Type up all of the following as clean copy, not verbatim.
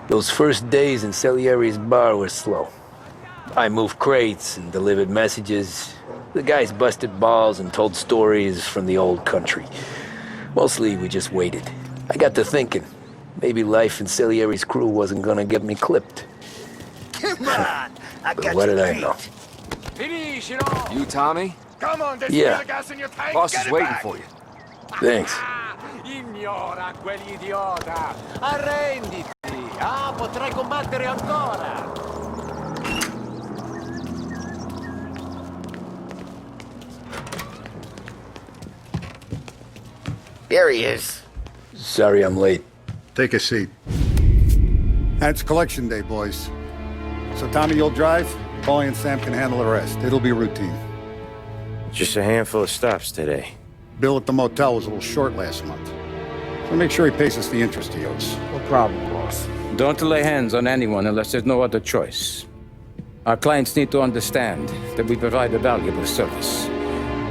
Those first days in Salieri's bar were slow. I moved crates and delivered messages. The guys busted balls and told stories from the old country. Mostly, we just waited. I got to thinking, maybe life in Salieri's crew wasn't gonna get me clipped. Come on! I got What you did I beat. know? You, Tommy? Come on, there's Yeah. the gas in your tank. Boss Get is it waiting back. for you. Thanks. Ignora quell'idiota! Arrenditi! Ah, potrai combattere ancora! There he is. Sorry I'm late. Take a seat. And it's collection day, boys. So Tommy, you'll drive. Paulie and Sam can handle the rest. It'll be routine. Just a handful of stops today. Bill at the motel was a little short last month. So make sure he pays us the interest he owes. No problem, boss. Don't lay hands on anyone unless there's no other choice. Our clients need to understand that we provide a valuable service.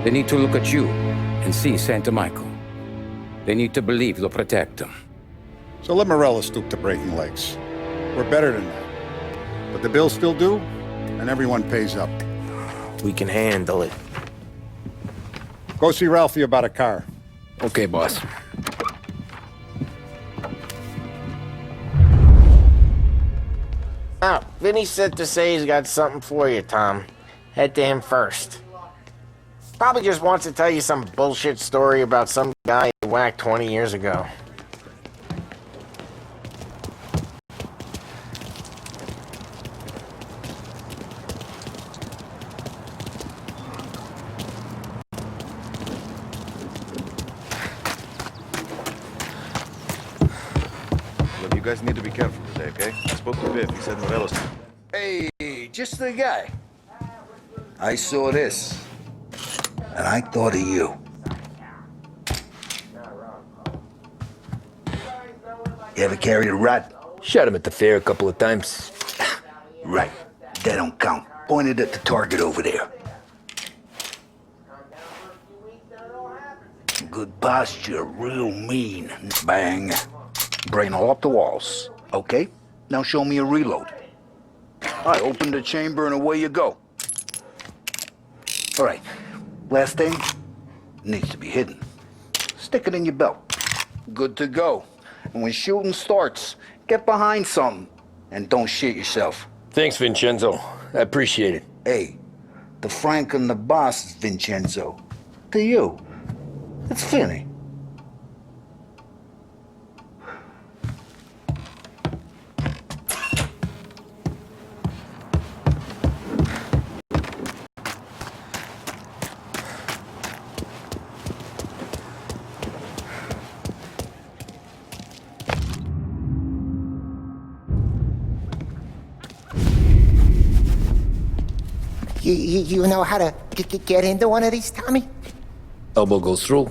They need to look at you and see Santa Michael. They need to believe you'll protect them. So let Morella stoop to breaking legs. We're better than that. But the bill's still due, and everyone pays up. We can handle it. Go see Ralphie about a car. Okay, boss. Oh, Vinny said to say he's got something for you, Tom. Head to him first. Probably just wants to tell you some bullshit story about some guy he whacked 20 years ago. Look, you guys need to be careful today, okay? I spoke to Biff. He said Morelos. Hey, just the guy. I saw this, and I thought of you. You ever carried a rat? Shot him at the fair a couple of times. Right. That don't count. Pointed at the target over there. Good posture, real mean. Bang. Brain all up the walls. Okay, now show me a reload. I open the chamber and away you go. All right, last thing, needs to be hidden. Stick it in your belt. Good to go. And when shooting starts, get behind something and don't shit yourself. Thanks, Vincenzo. I appreciate it. Hey, the Frank and the boss is Vincenzo. To you, it's Vinny. You know how to get into one of these, Tommy? Elbow goes through.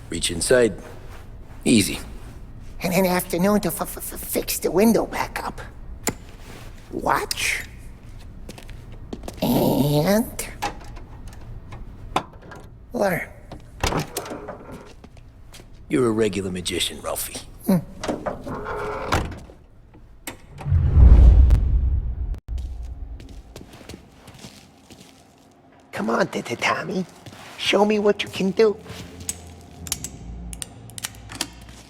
Reach inside. Easy. And an afternoon to fix the window back up. Watch. And... learn. You're a regular magician, Ralphie. Come on, Tommy. Show me what you can do.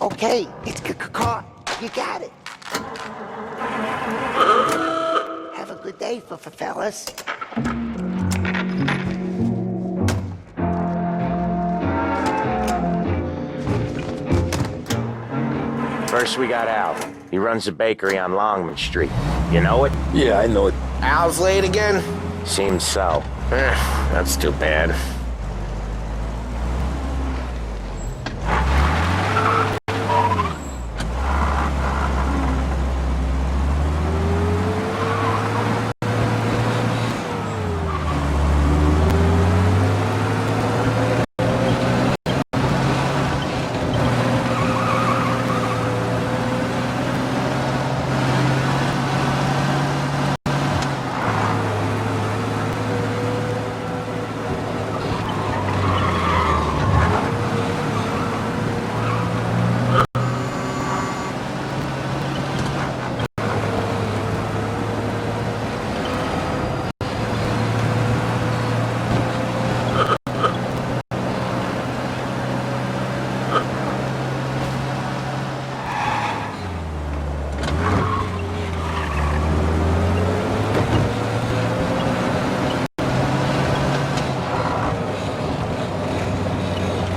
Okay, it's caught. You got it. Have a good day, fellas. First we got Al. He runs a bakery on Longman Street. You know it? Yeah, I know it. Al's late again? Seems so. That's too bad.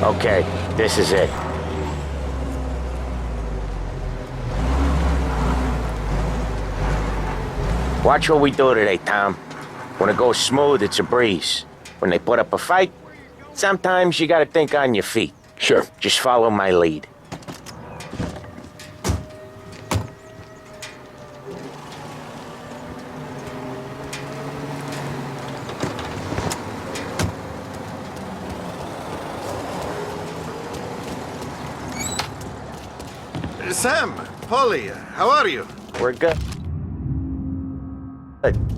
Okay, this is it. Watch what we do today, Tom. When it goes smooth, it's a breeze. When they put up a fight, sometimes you gotta think on your feet. Sure. Just follow my lead. Sam, Polly, how are you? We're good.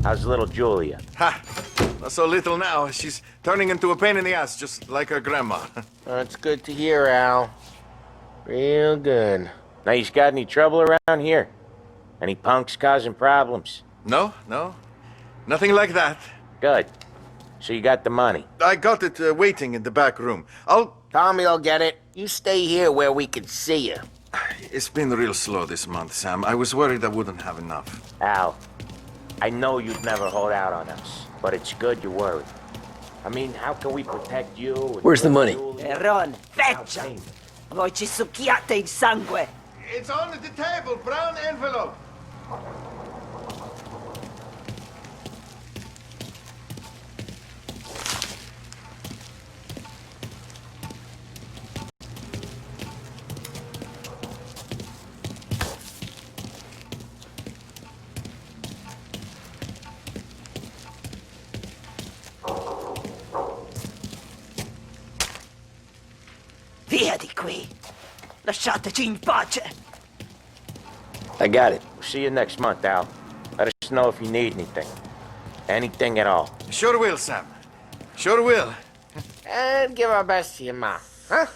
How's little Julia? Ha! Not so little now. She's turning into a pain in the ass, just like her grandma. That's good to hear, Al. Real good. Now, you got any trouble around here? Any punks causing problems? No, no. Nothing like that. Good. So you got the money? I got it waiting in the back room. Tommy'll get it. You stay here where we can see you. It's been real slow this month, Sam. I was worried I wouldn't have enough. Al, I know you'd never hold out on us, but it's good you're worried. I mean, how can we protect you? Where's the money? Ron, feccia! Voi ci succhiate il sangue! It's on the table, brown envelope. Via di qui! Lasciateci in pace! I got it. We'll see you next month, Al. Let us know if you need anything. Anything at all. Sure will, Sam. Sure will. And give our best to your ma, huh?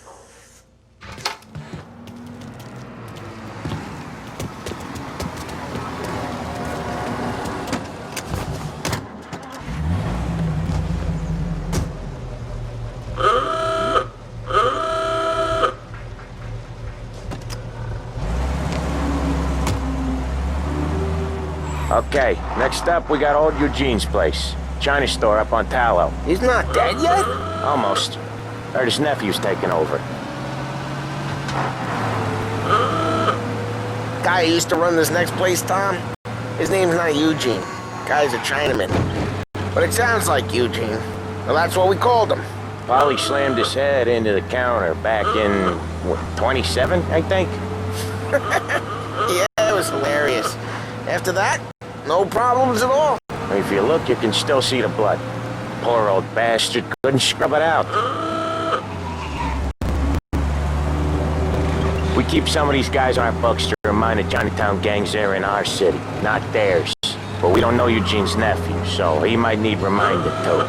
Okay, next up we got old Eugene's place. China store up on Tallow. He's not dead yet? Almost. Heard his nephew's taking over. Guy who used to run this next place, Tom? His name's not Eugene. Guy's a Chinaman. But it sounds like Eugene. Well, that's what we called him. Polly slammed his head into the counter back in, what, 27, I think? Yeah, it was hilarious. After that, no problems at all. If you look, you can still see the blood. Poor old bastard couldn't scrub it out. We keep some of these guys on our books to remind the Chinatown gangs they're in our city, not theirs. But we don't know Eugene's nephew, so he might need reminded too.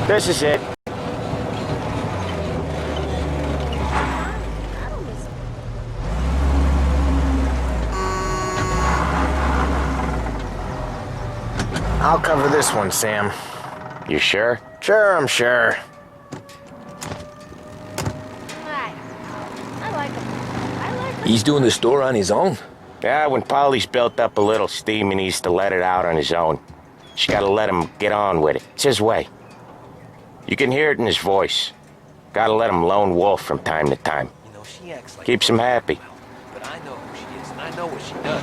This is it. I'll cover this one, Sam. You sure? Sure, I'm sure. He's doing the store on his own? Yeah, when Polly's built up a little steam, he needs to let it out on his own. She gotta let him get on with it. It's his way. You can hear it in his voice. Gotta let him lone wolf from time to time. You know, she acts like Keeps him happy. But I know who she is, and I know what she does.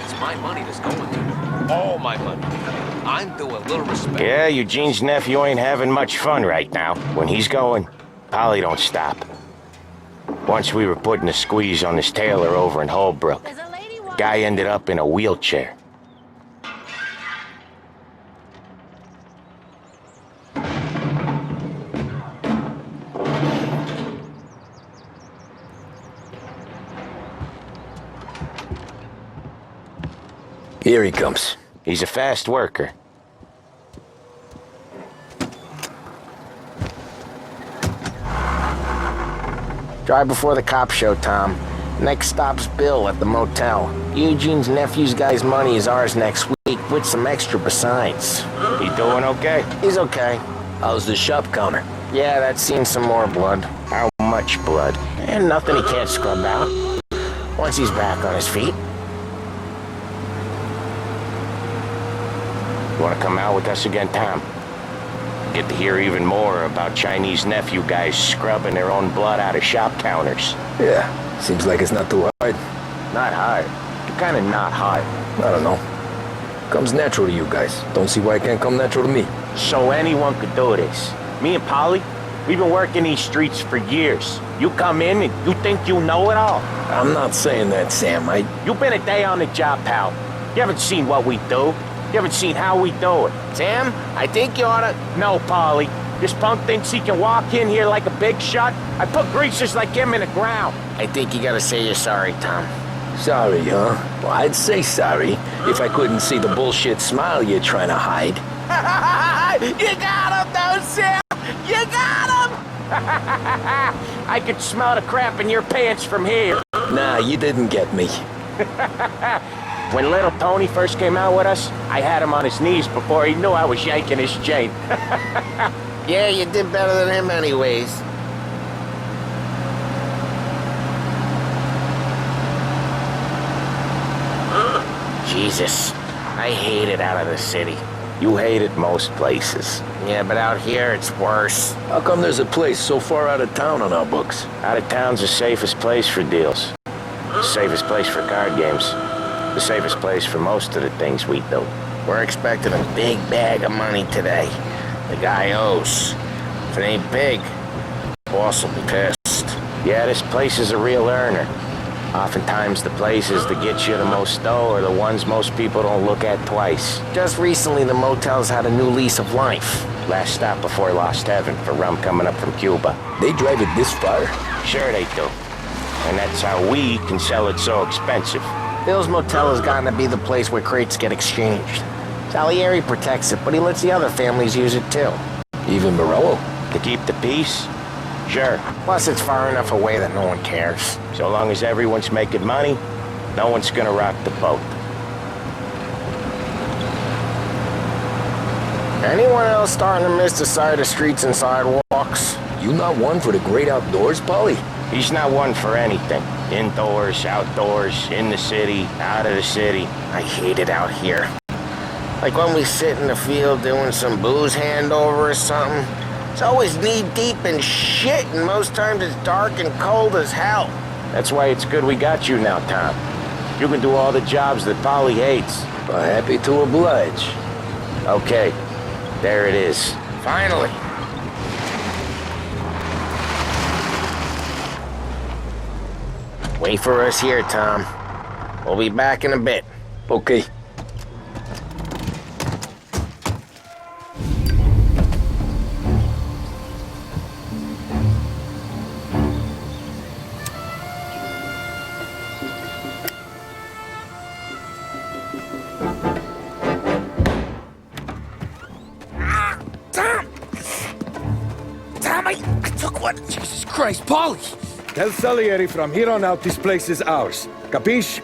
It's my money that's going to her. All my money. I'm due a little respect. Yeah, Eugene's nephew ain't having much fun right now. When he's going, Polly don't stop. Once we were putting a squeeze on this tailor over in Holbrook. Guy ended up in a wheelchair. Here he comes. He's a fast worker. Drive before the cops show, Tom. Next stop's Bill at the motel. Eugene's nephew's guy's money is ours next week, with some extra besides. He doing okay? He's okay. How's the shop counter? Yeah, that's seen some more blood. How much blood? And nothing he can't scrub out. Once he's back on his feet. You wanna come out with us again, Tom? Get to hear even more about Chinese nephew guys scrubbing their own blood out of shop counters. Yeah, seems like it's not too hard. Not hard. You're kinda not hard. I don't know. Comes natural to you guys. Don't see why it can't come natural to me. So anyone could do this. Me and Polly, we've been working these streets for years. You come in and you think you know it all. I'm not saying that, Sam. You've been a day on the job, pal. You haven't seen what we do. You haven't seen how we do it. Sam, I think you oughta... No, Polly. This punk thinks he can walk in here like a big shot. I put greasers like him in the ground. I think you gotta say you're sorry, Tom. Sorry, huh? Well, I'd say sorry if I couldn't see the bullshit smile you're trying to hide. You got him, though, Sam! You got him! I could smell the crap in your pants from here. Nah, you didn't get me. When little Tony first came out with us, I had him on his knees before he knew I was yanking his chain. Yeah, you did better than him anyways. Jesus, I hate it out of the city. You hate it most places. Yeah, but out here it's worse. How come there's a place so far out of town on our books? Out of town's the safest place for deals. The safest place for card games. The safest place for most of the things we do. We're expecting a big bag of money today. The guy owes. If it ain't big, boss will be pissed. Yeah, this place is a real earner. Oftentimes the places that get you the most dough are the ones most people don't look at twice. Just recently the motel's had a new lease of life. Last stop before Lost Heaven for rum coming up from Cuba. They drive it this far? Sure they do. And that's how we can sell it so expensive. Bill's motel has gotten to be the place where crates get exchanged. Salieri protects it, but he lets the other families use it too. Even Morello? To keep the peace? Sure. Plus it's far enough away that no one cares. So long as everyone's making money, no one's gonna rock the boat. Anyone else starting to miss the sight of streets and sidewalks? You not one for the great outdoors, Polly? He's not one for anything. Indoors, outdoors, in the city, out of the city. I hate it out here. Like when we sit in the field doing some booze handover or something. It's always knee-deep in shit, and most times it's dark and cold as hell. That's why it's good we got you now, Tom. You can do all the jobs that Polly hates. Well, happy to oblige. Okay, there it is. Finally. Wait for us here, Tom. We'll be back in a bit. Okay. I took one. Jesus Christ, Polly! Tell Salieri from here on out this place is ours. Capiche?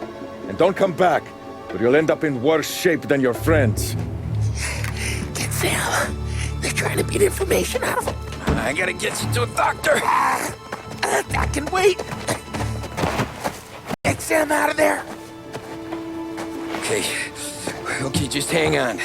And don't come back, or you'll end up in worse shape than your friends. Get Sam. They're trying to beat information out of him. I gotta get you to a doctor. I can wait. Get Sam out of there. Okay, just hang on.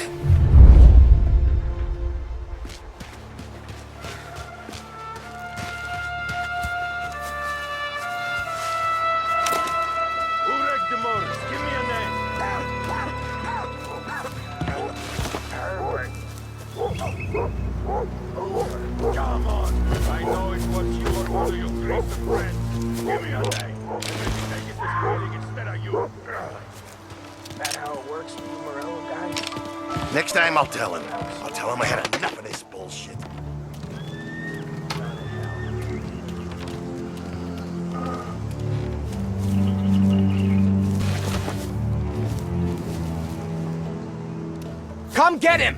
Come on. I know it was you or one of your great friends. Give me a name. And maybe take it this meeting instead of you. That how it works with you Morello guys? Next time I'll tell him. I'll tell him I had enough of this bullshit. Come get him!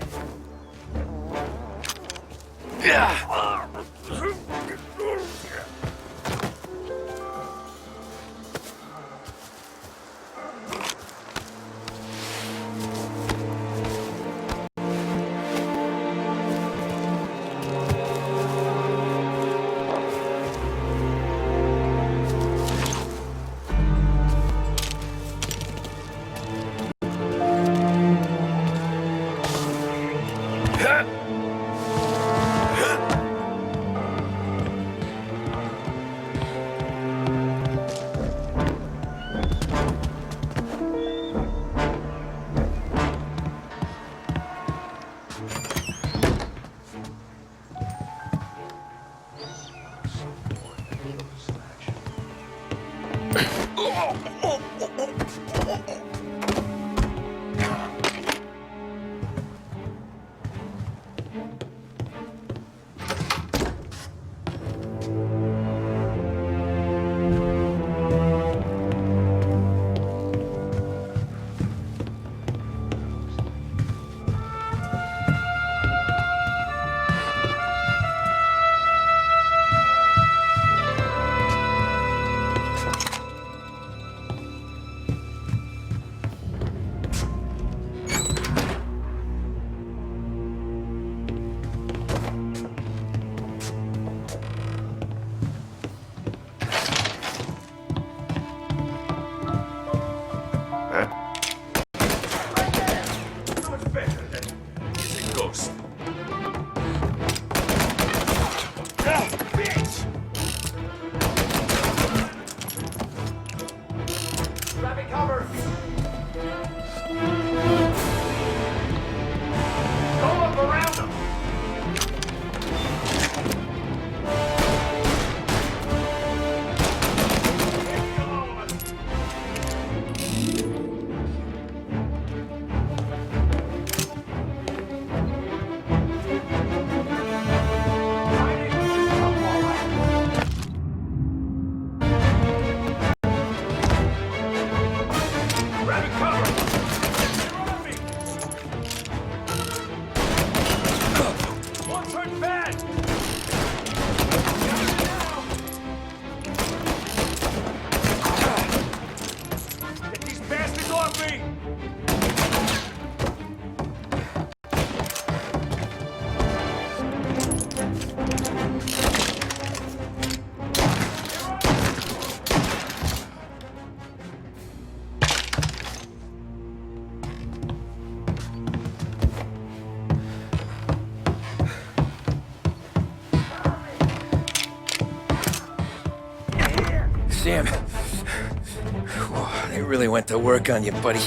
Sam. Whoa, they really went to work on you, buddy.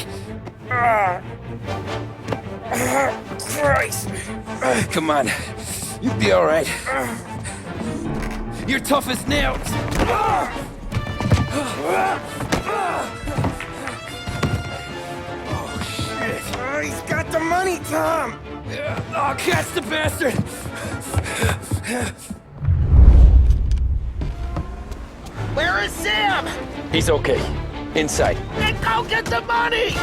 Christ. Come on. You'll be all right. You're tough as nails. Oh, shit. Oh, he's got the money, Tom! Oh, catch the bastard! Where is Sam? He's okay. Inside. Then go get the money!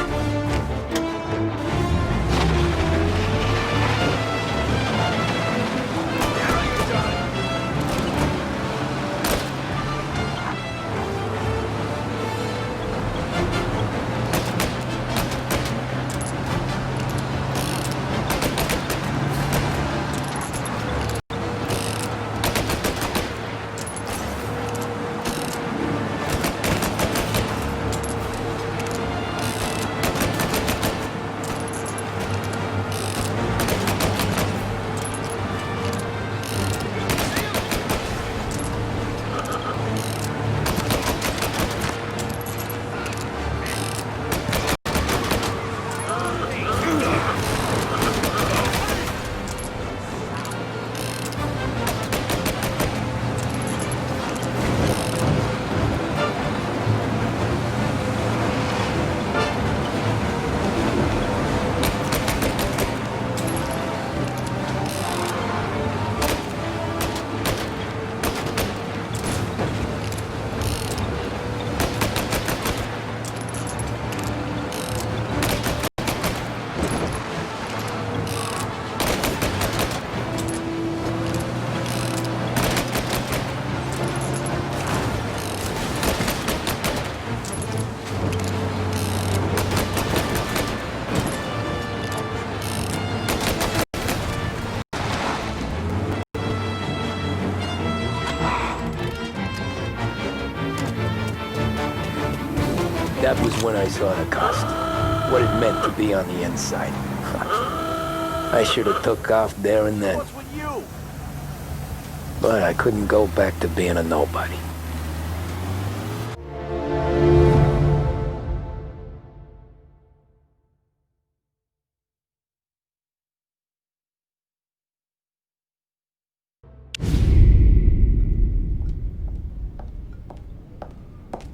when I saw the cost. What it meant to be on the inside. I should have took off there and then. What's with you? But I couldn't go back to being a nobody.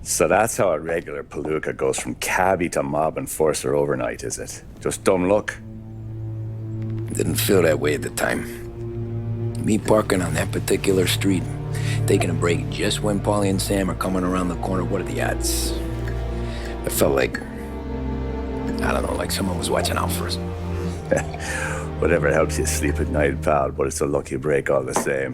So that's how a regular palooka goes from cabbie to mob enforcer overnight, is it? Just dumb luck? Didn't feel that way at the time. Me parking on that particular street, taking a break just when Paulie and Sam are coming around the corner, what are the odds? I felt like, I don't know, like someone was watching out for us. Whatever helps you sleep at night, pal, but it's a lucky break all the same.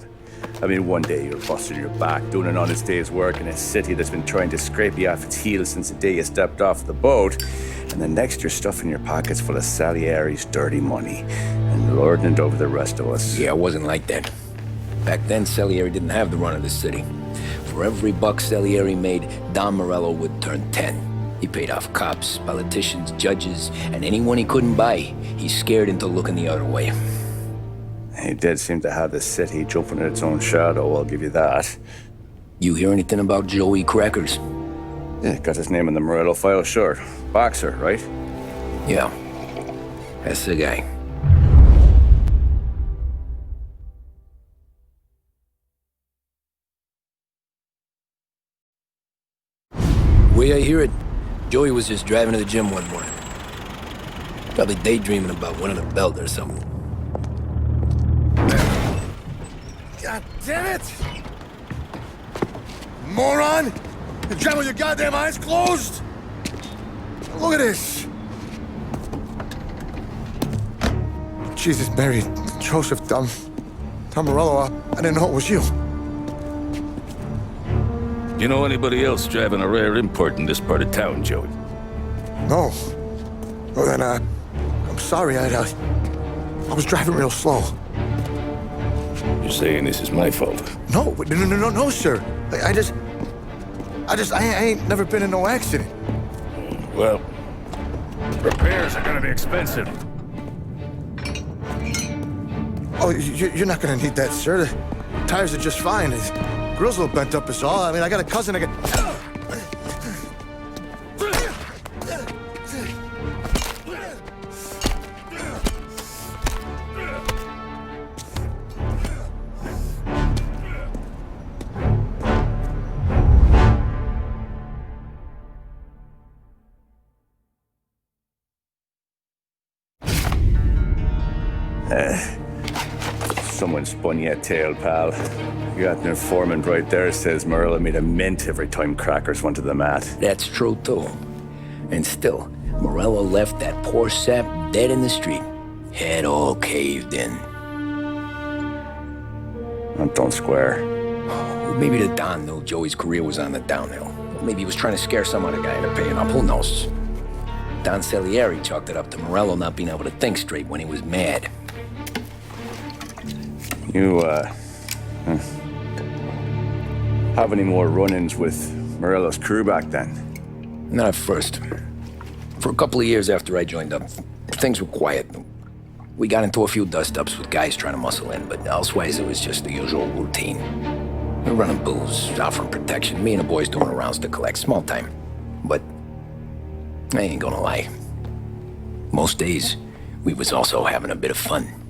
I mean, one day you're busting your back, doing an honest day's work in a city that's been trying to scrape you off its heels since the day you stepped off the boat, and the next you're stuffing your pockets full of Salieri's dirty money and lording it over the rest of us. Yeah, it wasn't like that. Back then, Salieri didn't have the run of the city. For every buck Salieri made, Don Morello would turn 10. He paid off cops, politicians, judges, and anyone he couldn't buy, he scared into looking the other way. He did seem to have the city jumping at its own shadow, I'll give you that. You hear anything about Joey Crackers? Yeah, got his name in the Morello file, sure. Boxer, right? Yeah, that's the guy. Way I hear it, Joey was just driving to the gym one morning. Probably daydreaming about winning a belt or something. God damn it! Moron! You're driving with your goddamn eyes closed? Look at this! Jesus, Mary, Joseph, Tom Morello, I didn't know it was you. You know anybody else driving a rare import in this part of town, Joey? No. Well then, I'm sorry, I was driving real slow. You're saying this is my fault? No, sir. I ain't never been in no accident. Well, repairs are gonna be expensive. Oh, you're not gonna need that, sir. The tires are just fine. The grill's a little bent up is all. I mean, I got a cousin Someone spun you a tail, pal. You got an informant right there says Morello made a mint every time Crackers went to the mat. That's true, too. And still, Morello left that poor sap dead in the street. Head all caved in. That don't square. Well, maybe the Don knew Joey's career was on the downhill. Or maybe he was trying to scare some other guy into paying up. Who knows? Don Salieri chalked it up to Morello not being able to think straight when he was mad. You, have any more run-ins with Morello's crew back then? Not at first. For a couple of years after I joined up, things were quiet. We got into a few dust-ups with guys trying to muscle in, but elsewise it was just the usual routine. We were running booze, offering protection, me and the boys doing rounds to collect, small time. But I ain't gonna lie. Most days, we was also having a bit of fun.